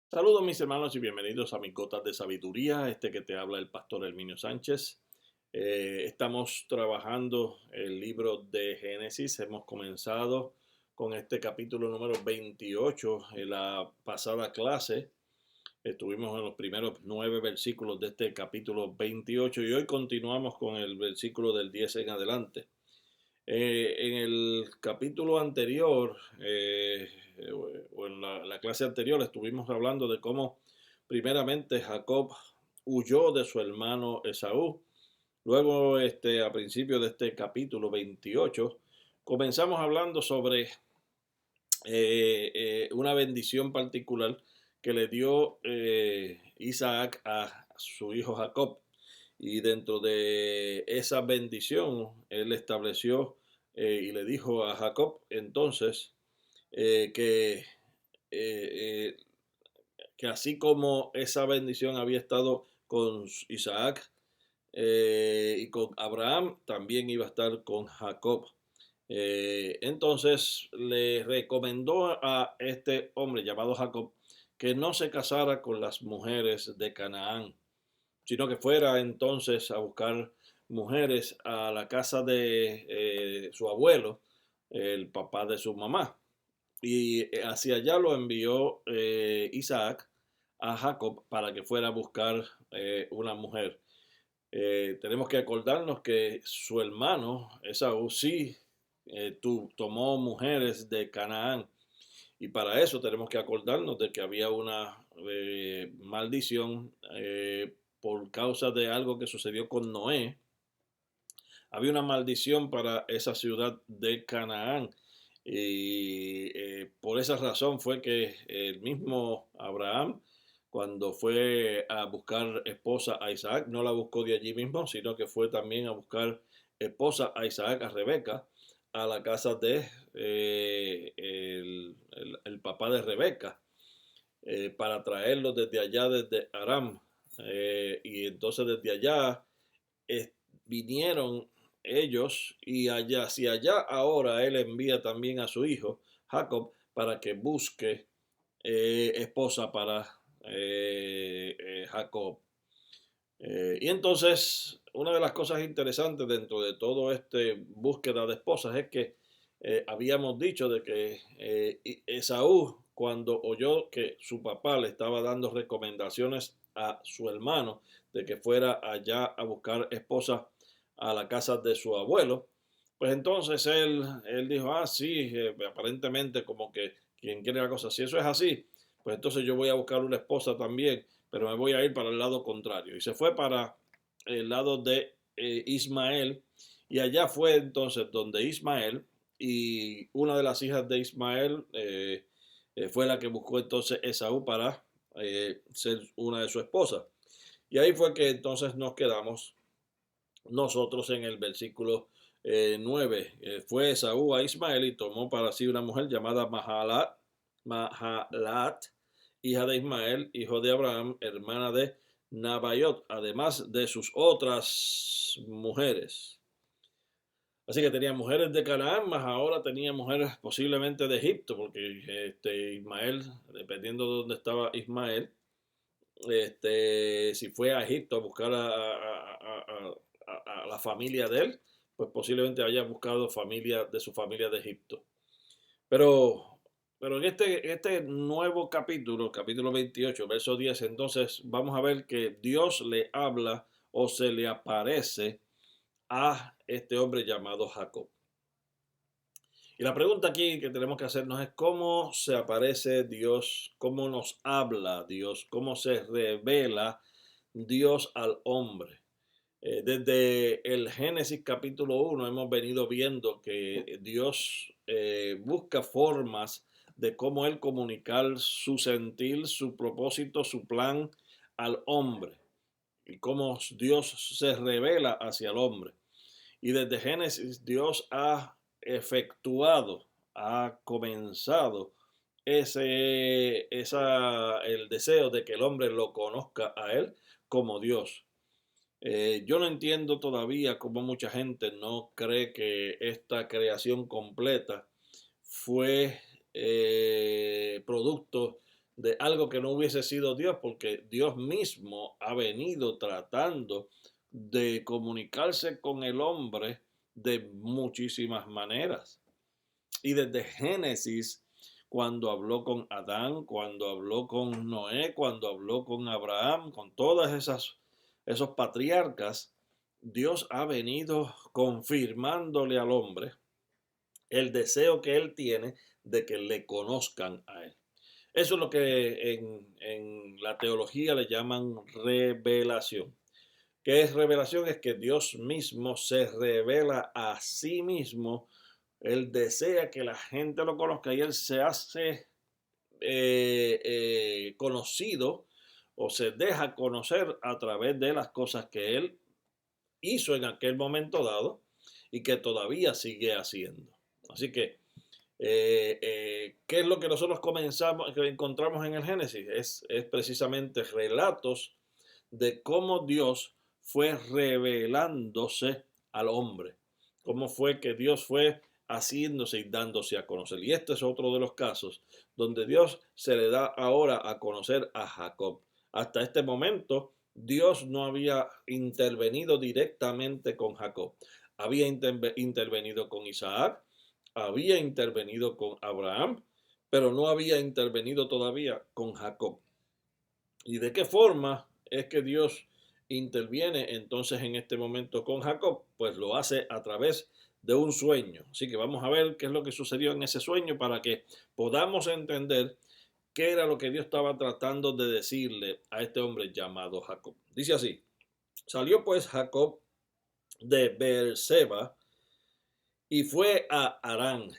Saludos mis hermanos y bienvenidos a mis gotas de sabiduría, que te habla el pastor Herminio Sánchez. Estamos trabajando el libro de Génesis, hemos comenzado con este capítulo número 28 en la pasada clase. Estuvimos en los primeros 9 versículos de este capítulo 28 y hoy continuamos con el versículo del 10 en adelante. En el capítulo anterior, o en la clase anterior, estuvimos hablando de cómo primeramente Jacob huyó de su hermano Esaú. Luego, a principio de este capítulo 28, comenzamos hablando sobre una bendición particular que le dio Isaac a su hijo Jacob. Y dentro de esa bendición, él estableció y le dijo a Jacob entonces eh, que, eh, eh, que así como esa bendición había estado con Isaac y con Abraham, también iba a estar con Jacob. Entonces le recomendó a este hombre llamado Jacob que no se casara con las mujeres de Canaán, sino que fuera entonces a buscar mujeres a la casa de su abuelo, el papá de su mamá. Y hacia allá lo envió Isaac a Jacob para que fuera a buscar una mujer. Tenemos que acordarnos que su hermano Esaú sí tomó mujeres de Canaán. Y para eso tenemos que acordarnos de que había una maldición por causa de algo que sucedió con Noé. Había una maldición para esa ciudad de Canaán. Y por esa razón fue que el mismo Abraham, cuando fue a buscar esposa a Isaac, no la buscó de allí mismo, sino que fue también a buscar esposa a Isaac, a Rebeca, a la casa de el papá de Rebeca, para traerlo desde allá, desde Aram. Y entonces desde allá eh, vinieron ellos y allá, hacia allá ahora él envía también a su hijo Jacob para que busque esposa para Jacob. Y entonces, una de las cosas interesantes dentro de todo este búsqueda de esposas es que habíamos dicho de que Esaú, cuando oyó que su papá le estaba dando recomendaciones a su hermano de que fuera allá a buscar esposa a la casa de su abuelo, pues entonces él dijo, ah, sí, aparentemente como que quien quiere la cosa, si eso es así, pues entonces yo voy a buscar una esposa también, pero me voy a ir para el lado contrario. Y se fue para el lado de Ismael, y allá fue entonces donde Ismael y una de las hijas de Ismael fue la que buscó entonces Esaú para ser una de su esposa. Y ahí fue que entonces nos quedamos nosotros en el versículo 9. Fue Esaú a Ismael y tomó para sí una mujer llamada Mahalat, hija de Ismael, hijo de Abraham, hermana de Nabayot, además de sus otras mujeres. Así que tenía mujeres de Canaán, más ahora tenía mujeres posiblemente de Egipto, porque Ismael, dependiendo de dónde estaba Ismael, si fue a Egipto a buscar a la familia de él, pues posiblemente haya buscado familia de su familia de Egipto. Pero, pero en este nuevo capítulo, capítulo 28, verso 10, entonces vamos a ver que Dios le habla o se le aparece a este hombre llamado Jacob. Y la pregunta aquí que tenemos que hacernos es cómo se aparece Dios, cómo nos habla Dios, cómo se revela Dios al hombre. Desde el Génesis capítulo 1 hemos venido viendo que Dios busca formas de cómo Él comunicar su sentir, su propósito, su plan al hombre y cómo Dios se revela hacia el hombre. Y desde Génesis Dios ha efectuado, ha comenzado el deseo de que el hombre lo conozca a Él como Dios. Yo no entiendo todavía cómo mucha gente no cree que esta creación completa fue producto de algo que no hubiese sido Dios, porque Dios mismo ha venido tratando de comunicarse con el hombre de muchísimas maneras. Y desde Génesis, cuando habló con Adán, cuando habló con Noé, cuando habló con Abraham, con todas esos patriarcas, Dios ha venido confirmándole al hombre el deseo que él tiene de que le conozcan a él. Eso es lo que en la teología le llaman revelación. ¿Qué es revelación? Es que Dios mismo se revela a sí mismo. Él desea que la gente lo conozca y él se hace conocido o se deja conocer a través de las cosas que él hizo en aquel momento dado y que todavía sigue haciendo. Así que, ¿qué es lo que nosotros que encontramos en el Génesis? Es precisamente relatos de cómo Dios fue revelándose al hombre, cómo fue que Dios fue haciéndose y dándose a conocer. Y este es otro de los casos donde Dios se le da ahora a conocer a Jacob. Hasta este momento, Dios no había intervenido directamente con Jacob. Había intervenido con Isaac, había intervenido con Abraham, pero no había intervenido todavía con Jacob. ¿Y de qué forma es que Dios interviene entonces en este momento con Jacob? Pues lo hace a través de un sueño. Así que vamos a ver qué es lo que sucedió en ese sueño para que podamos entender qué era lo que Dios estaba tratando de decirle a este hombre llamado Jacob. Dice así: salió pues Jacob de Beerseba y fue a Harán.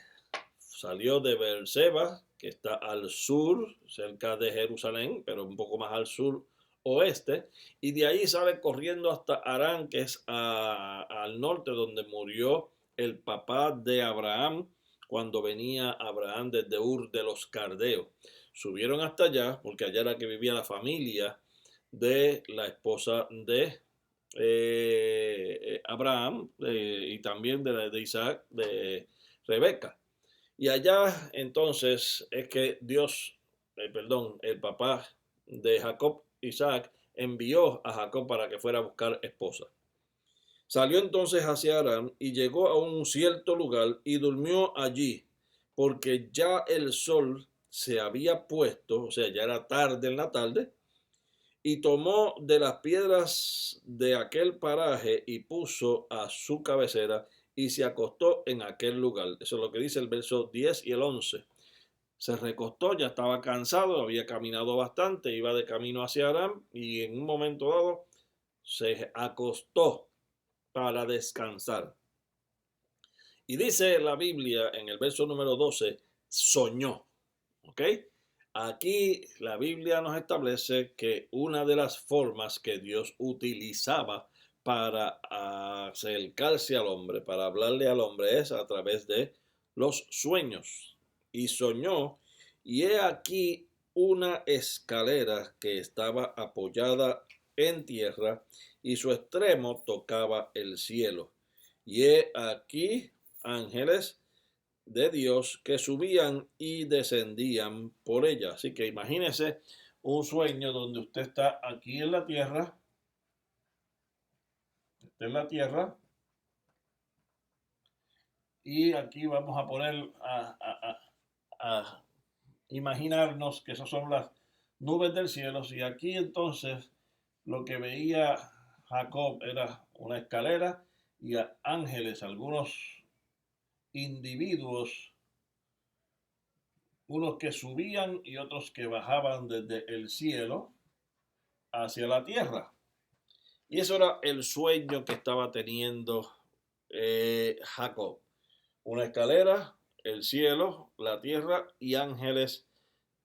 Salió de Beerseba, que está al sur, cerca de Jerusalén, pero un poco más al sur oeste, y de ahí sale corriendo hasta Harán, que es al norte, donde murió el papá de Abraham cuando venía Abraham desde Ur de los Caldeos. Subieron hasta allá, porque allá era que vivía la familia de la esposa de Abraham y también de Isaac, de Rebeca. Y allá entonces es que el papá de Jacob, Isaac, envió a Jacob para que fuera a buscar esposa. Salió entonces hacia Aram y llegó a un cierto lugar y durmió allí, porque ya el sol se había puesto, o sea, ya era tarde en la tarde, y tomó de las piedras de aquel paraje y puso a su cabecera y se acostó en aquel lugar. Eso es lo que dice el verso 10 y el 11. Se recostó, ya estaba cansado, había caminado bastante, iba de camino hacia Aram y en un momento dado se acostó para descansar. Y dice la Biblia en el verso número 12, soñó. ¿Ok? Aquí la Biblia nos establece que una de las formas que Dios utilizaba para acercarse al hombre, para hablarle al hombre, es a través de los sueños. Y soñó, y he aquí una escalera que estaba apoyada en tierra, y su extremo tocaba el cielo. Y he aquí ángeles de Dios que subían y descendían por ella. Así que imagínese un sueño donde usted está aquí en la tierra, y aquí vamos a poner a imaginarnos que esas son las nubes del cielo, y aquí entonces lo que veía Jacob era una escalera y ángeles, algunos individuos, unos que subían y otros que bajaban desde el cielo hacia la tierra. Y eso era el sueño que estaba teniendo Jacob. Una escalera, el cielo, la tierra y ángeles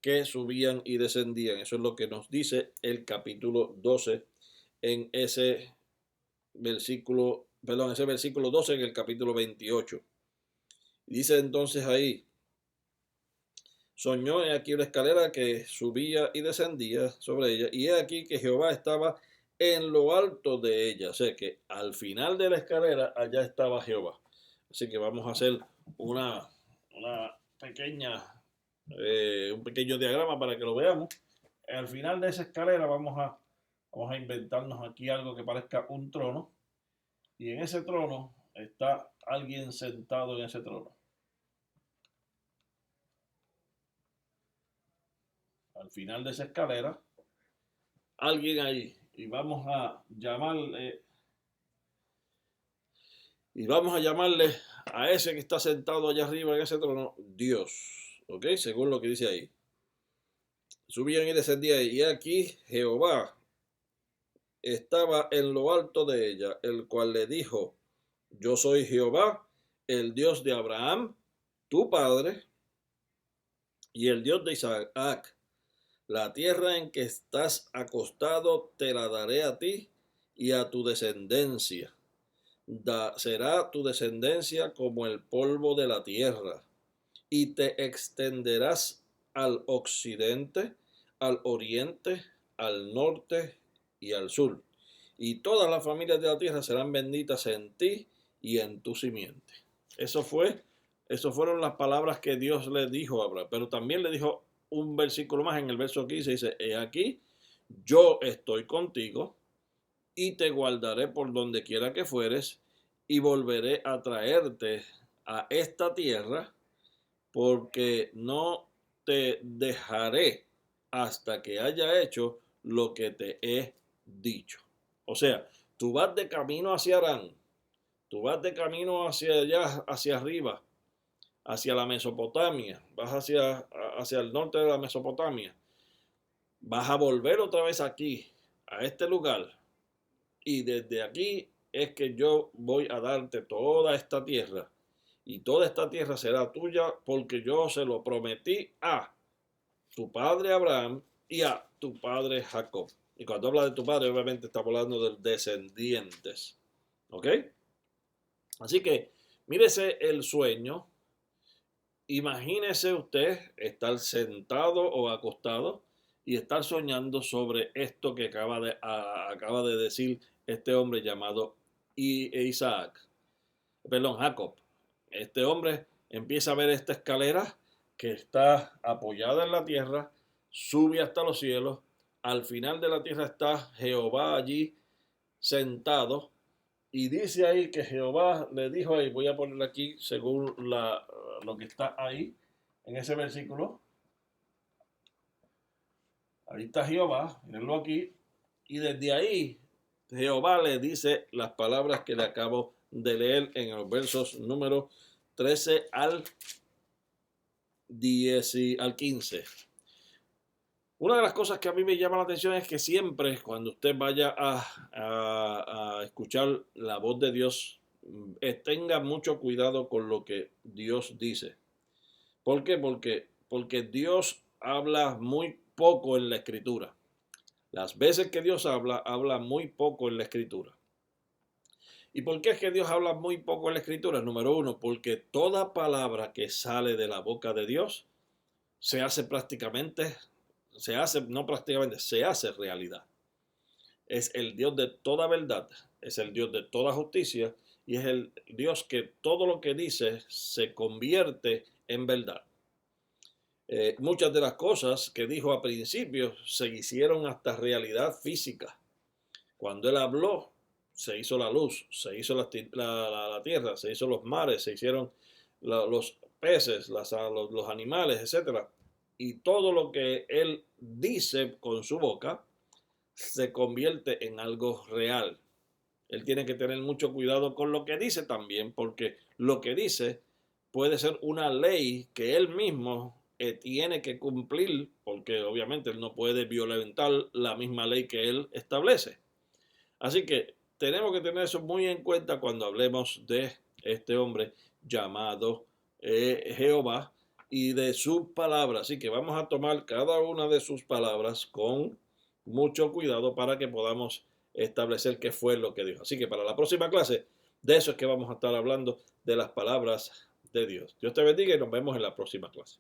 que subían y descendían. Eso es lo que nos dice el capítulo 12 en ese versículo 12 en el capítulo 28. Dice entonces ahí: soñó aquí una escalera que subía y descendía sobre ella, y he aquí que Jehová estaba en lo alto de ella. O sea que al final de la escalera allá estaba Jehová. Así que vamos a hacer una pequeña un pequeño diagrama para que lo veamos. Al final de esa escalera vamos a inventarnos aquí algo que parezca un trono. Y en ese trono está alguien sentado en ese trono. Al final de esa escalera, alguien ahí. Y vamos a llamarle a ese que está sentado allá arriba en ese trono, Dios. ¿Ok? Según lo que dice ahí. Subían y descendían. Y aquí Jehová estaba en lo alto de ella, el cual le dijo: Yo soy Jehová, el Dios de Abraham, tu padre, y el Dios de Isaac. La tierra en que estás acostado te la daré a ti y a tu descendencia. Será tu descendencia como el polvo de la tierra, y te extenderás al occidente, al oriente, al norte y al sur. Y todas las familias de la tierra serán benditas en ti y en tu simiente. Eso fueron las palabras que Dios le dijo a Abraham. Pero también le dijo un versículo más, en el verso 15 dice: He aquí, yo estoy contigo y te guardaré por donde quiera que fueres, y volveré a traerte a esta tierra, porque no te dejaré hasta que haya hecho lo que te he dicho. O sea, tú vas de camino hacia Arán, tú vas de camino hacia allá, hacia arriba, hacia la Mesopotamia, vas hacia el norte de la Mesopotamia, vas a volver otra vez aquí, a este lugar, y desde aquí es que yo voy a darte toda esta tierra, y toda esta tierra será tuya, porque yo se lo prometí a tu padre Abraham y a tu padre Jacob. Y cuando habla de tu padre, obviamente está hablando de descendientes. ¿Ok? Así que, mírese el sueño. Imagínese usted estar sentado o acostado y estar soñando sobre esto que acaba de decir este hombre llamado Jacob. Este hombre empieza a ver esta escalera que está apoyada en la tierra, sube hasta los cielos. Al final de la tierra está Jehová allí sentado. Y dice ahí que Jehová le dijo ahí, voy a poner aquí según lo que está ahí, en ese versículo. Ahí está Jehová, mirenlo aquí. Y desde ahí Jehová le dice las palabras que le acabo de leer en los versos número 13 al 15. Una de las cosas que a mí me llama la atención es que siempre cuando usted vaya a escuchar la voz de Dios, tenga mucho cuidado con lo que Dios dice. ¿Por qué? Porque Dios habla muy poco en la Escritura. Las veces que Dios habla muy poco en la Escritura. ¿Y por qué es que Dios habla muy poco en la Escritura? Número uno, porque toda palabra que sale de la boca de Dios se hace realidad. Es el Dios de toda verdad, es el Dios de toda justicia y es el Dios que todo lo que dice se convierte en verdad. Muchas de las cosas que dijo a principio se hicieron hasta realidad física. Cuando Él habló, se hizo la luz, se hizo la tierra, se hizo los mares, se hicieron los peces, los animales, etc. Y todo lo que Él dice con su boca se convierte en algo real. Él tiene que tener mucho cuidado con lo que dice también, porque lo que dice puede ser una ley que Él mismo tiene que cumplir, porque obviamente Él no puede violentar la misma ley que Él establece. Así que tenemos que tener eso muy en cuenta cuando hablemos de este hombre llamado Jehová y de sus palabras. Así que vamos a tomar cada una de sus palabras con mucho cuidado para que podamos establecer qué fue lo que dijo. Así que para la próxima clase, de eso es que vamos a estar hablando, de las palabras de Dios. Dios te bendiga y nos vemos en la próxima clase.